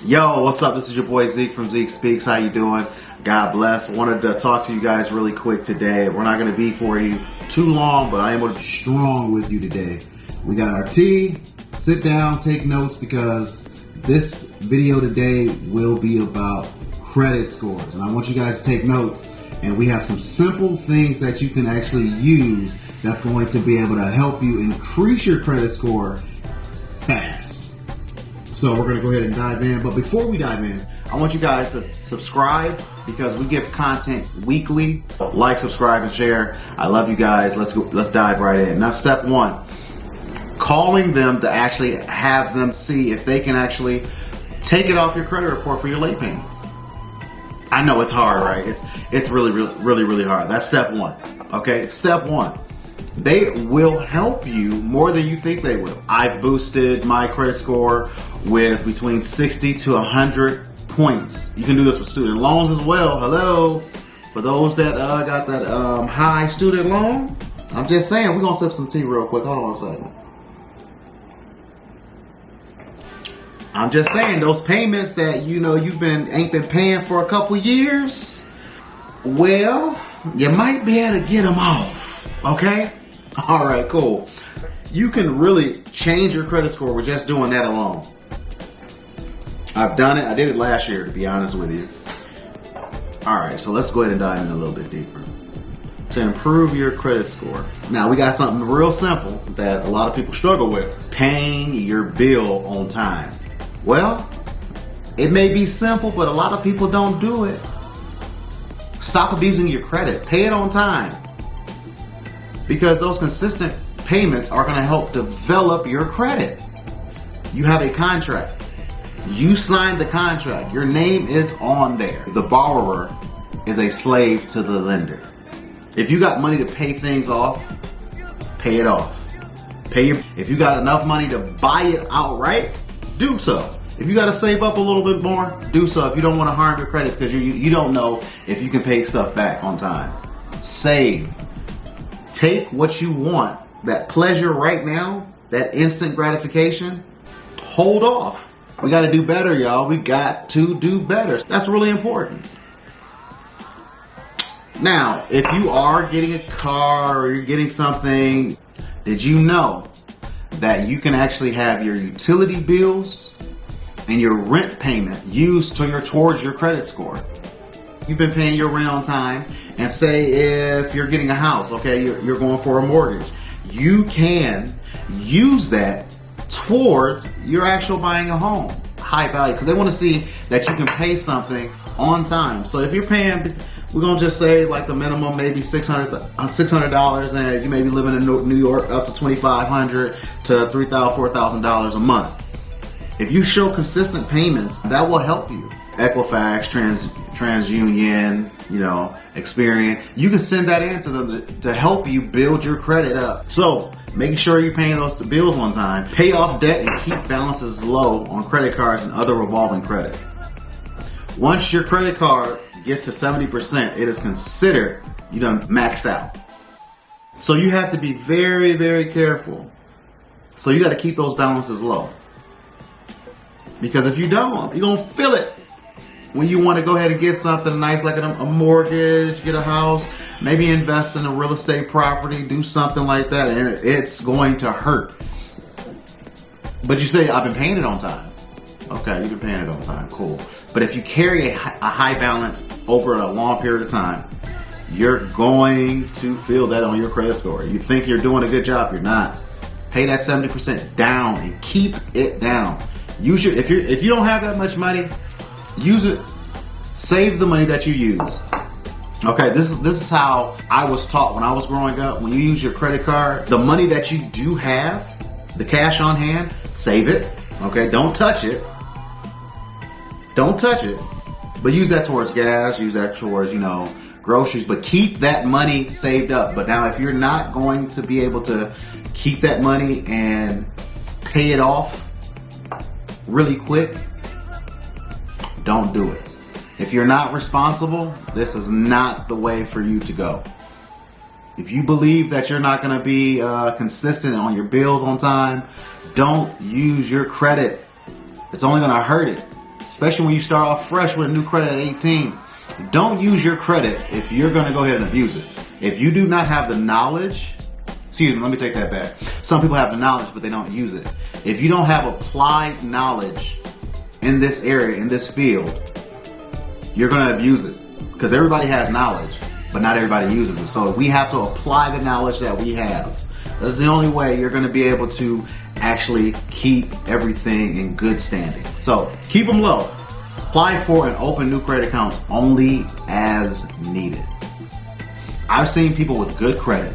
Yo, what's up? This is your boy Zeke from Zeke Speaks. How you doing? God bless. Wanted to talk to you guys really quick today. We're not going to be for you too long, but I am going to be strong with you today. We got our tea. Sit down, take notes, because this video today will be about credit scores. And I want you guys to take notes. And we have some simple things that you can actually use that's going to be able to help you increase your credit score fast. So we're going to go ahead and dive in. But before we dive in, I want you guys to subscribe because we give content weekly. Like, subscribe, and share. I love you guys. Let's dive right in. Now, step one, calling them to actually have them see if they can actually take it off your credit report for your late payments. I know it's hard, right? It's really hard. That's step one. Okay, step one. They will help you more than you think they will. I've boosted my credit score with between 60 to 100 points. You can do this with student loans as well. Hello, for those that got that high student loan. I'm just saying, we're gonna sip some tea real quick. Hold on a second. I'm just saying, those payments that ain't been paying for a couple years, well, you might be able to get them off. Okay? All right, cool. You can really change your credit score with just doing that alone. I've done it. I did it last year, to be honest with you. All right, so let's go ahead and dive in a little bit deeper. To improve your credit score. Now, we got something real simple that a lot of people struggle with. Paying your bill on time. Well, it may be simple, but a lot of people don't do it. Stop abusing your credit. Pay it on time. Because those consistent payments are going to help develop your credit. You have a contract. You signed the contract. Your name is on there. The borrower is a slave to the lender. If you got money to pay things off, pay it off. If you got enough money to buy it outright, do so. If you got to save up a little bit more, do so. If you don't want to harm your credit because you don't know if you can pay stuff back on time. Save. Take what you want, that pleasure right now, that instant gratification, hold off. We got to do better, y'all. We got to do better. That's really important. Now, if you are getting a car or you're getting something, did you know that you can actually have your utility bills and your rent payment used towards your credit score? You've been paying your rent on time, and say if you're getting a house, okay, you're going for a mortgage, you can use that towards your actual buying a home, high value, because they want to see that you can pay something on time. So if you're paying, we're going to just say like the minimum, maybe $600, and you may be living in New York, up to $2,500 to $3,000, $4,000 a month. If you show consistent payments, that will help you. Equifax, TransUnion, Experian. You can send that in to them to help you build your credit up. So, making sure you're paying those bills on time. Pay off debt and keep balances low on credit cards and other revolving credit. Once your credit card gets to 70%, it is considered you done maxed out. So you have to be very, very careful. So you got to keep those balances low. Because if you don't, you're going to feel it when you want to go ahead and get something nice like a mortgage, get a house, maybe invest in a real estate property, do something like that, and it's going to hurt. But you say, I've been paying it on time. Okay, you've been paying it on time, cool. But if you carry a high balance over a long period of time, you're going to feel that on your credit score. You think you're doing a good job, you're not. Pay that 70% down and keep it down. If you don't have that much money, use it. Save the money that you use. Okay, this is how I was taught when I was growing up. When you use your credit card, the money that you do have, the cash on hand, save it. Okay, don't touch it. Don't touch it. But use that towards gas, use that towards, groceries, but keep that money saved up. But now if you're not going to be able to keep that money and pay it off really quick, don't do it. If you're not responsible, this is not the way for you to go. If you believe that you're not going to be consistent on your bills on time, don't use your credit. It's only going to hurt it. especially when you start off fresh with a new credit at 18. Don't use your credit if you're going to go ahead and abuse it. If you do not have the knowledge, excuse me, let me take that back. Some people have the knowledge, but they don't use it. If you don't have applied knowledge in this area, in this field, you're going to abuse it. Because everybody has knowledge, but not everybody uses it. So we have to apply the knowledge that we have. That's the only way you're going to be able to actually keep everything in good standing. So keep them low. Apply for and open new credit accounts only as needed. I've seen people with good credit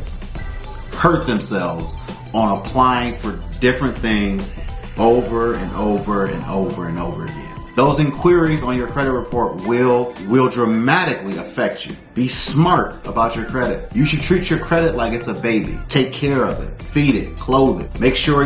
hurt themselves on applying for different things over and over and over and over again. Those inquiries on your credit report will dramatically affect you. Be smart about your credit. You should treat your credit like it's a baby. Take care of it. Feed it. Clothe it. Make sure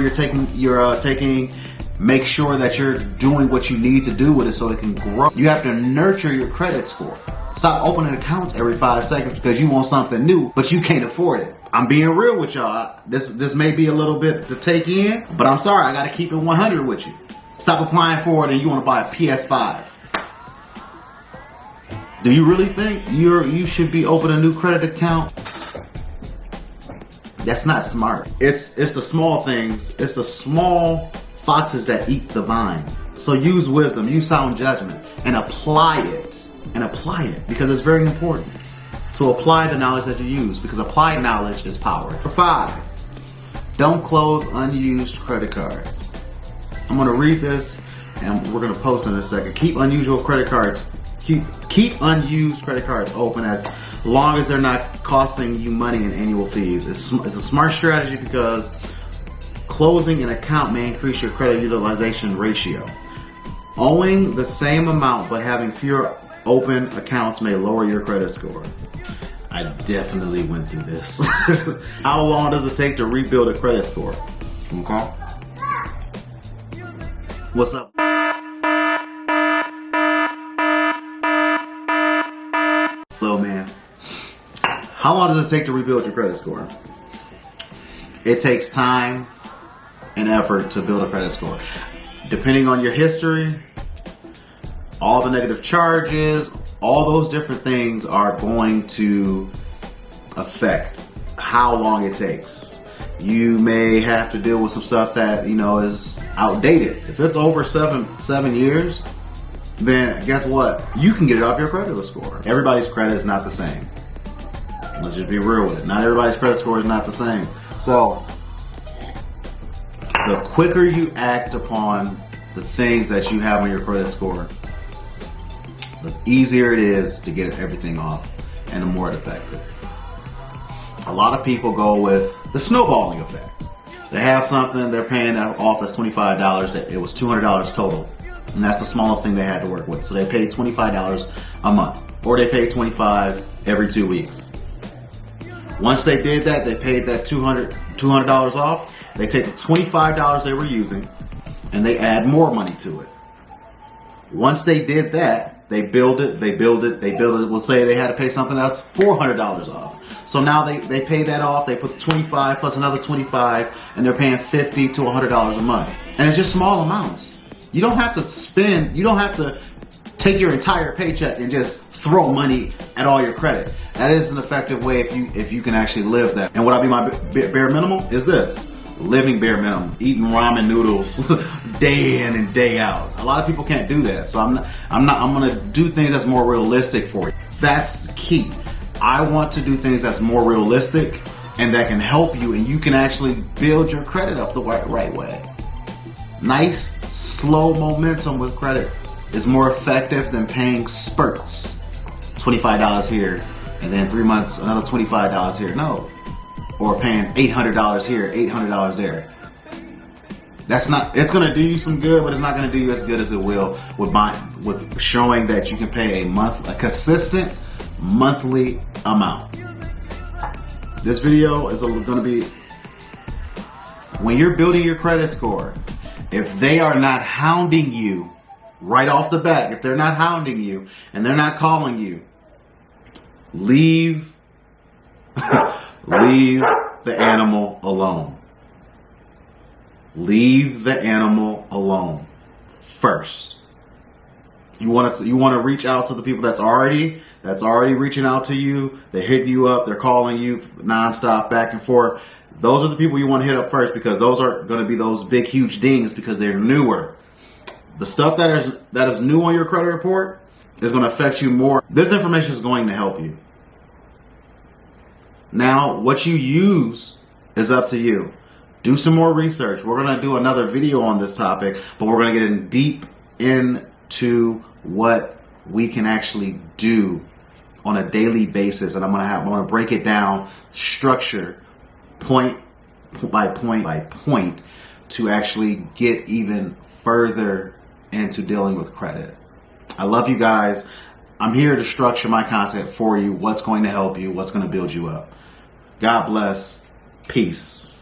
make sure that you're doing what you need to do with it so it can grow. You have to nurture your credit score. Stop opening accounts every 5 seconds because you want something new, but you can't afford it. I'm being real with y'all. This may be a little bit to take in, but I'm sorry, I gotta keep it 100 with you. Stop applying for it and you want to buy a PS5. Do you really think you should be opening a new credit account? That's not smart. It's the small things. It's the small foxes that eat the vine. So use wisdom, use sound judgment, and apply it. Because it's very important to apply the knowledge that you use, because applied knowledge is power. Number 5, don't close unused credit cards. I'm going to read this and we're going to post in a second. Keep unused credit cards open as long as they're not costing you money in annual fees. It's a smart strategy because closing an account may increase your credit utilization ratio. Owing the same amount but having fewer open accounts may lower your credit score. I definitely went through this. How long does it take to rebuild a credit score? Okay. What's up? Hello, man. How long does it take to rebuild your credit score? It takes time and effort to build a credit score. Depending on your history, all the negative charges, all those different things are going to affect how long it takes. You may have to deal with some stuff that, is outdated. If it's over seven years, then guess what? You can get it off your credit score. Everybody's credit is not the same. Let's just be real with it. Not everybody's credit score is not the same. So the quicker you act upon the things that you have on your credit score, the easier it is to get everything off and the more effective. A lot of people go with the snowballing effect. They have something, they're paying off as $25, that it was $200 total. And that's the smallest thing they had to work with. So they paid $25 a month, or they paid $25 every 2 weeks. Once they did that, they paid that $200 off. They take the $25 they were using and they add more money to it. Once they did that, they build it. We'll say they had to pay something else, $400 off. So now they pay that off. They put 25 plus another 25, and they're paying $50 to $100 a month. And it's just small amounts. You don't have to spend. You don't have to take your entire paycheck and just throw money at all your credit. That is an effective way if you can actually live that. And what I mean by bare minimum is this. Living bare minimum, eating ramen noodles day in and day out. A lot of people can't do that. So I'm gonna do things that's more realistic for you. That's key. I want to do things that's more realistic and that can help you, and you can actually build your credit up the right way. Nice, slow momentum with credit is more effective than paying spurts. $25 here, and then 3 months, another $25 here. No. Or paying $800 here, $800 there. That's not, it's gonna do you some good, but it's not gonna do you as good as it will with showing that you can pay a consistent monthly amount. This video is gonna be, when you're building your credit score, if they are not hounding you right off the bat, if they're not hounding you and they're not calling you, leave the animal alone. Leave the animal alone first. You want to reach out to the people that's already reaching out to you. They're hitting you up. They're calling you nonstop, back and forth. Those are the people you want to hit up first, because those are going to be those big, huge dings, because they're newer. The stuff that is new on your credit report is going to affect you more. This information is going to help you. Now, what you use is up to you. Do some more research. We're going to do another video on this topic, but we're going to get in deep into what we can actually do on a daily basis. And I'm going to break it down, structure, point by point, to actually get even further into dealing with credit. I love you guys. I'm here to structure my content for you. What's going to help you? What's going to build you up? God bless. Peace.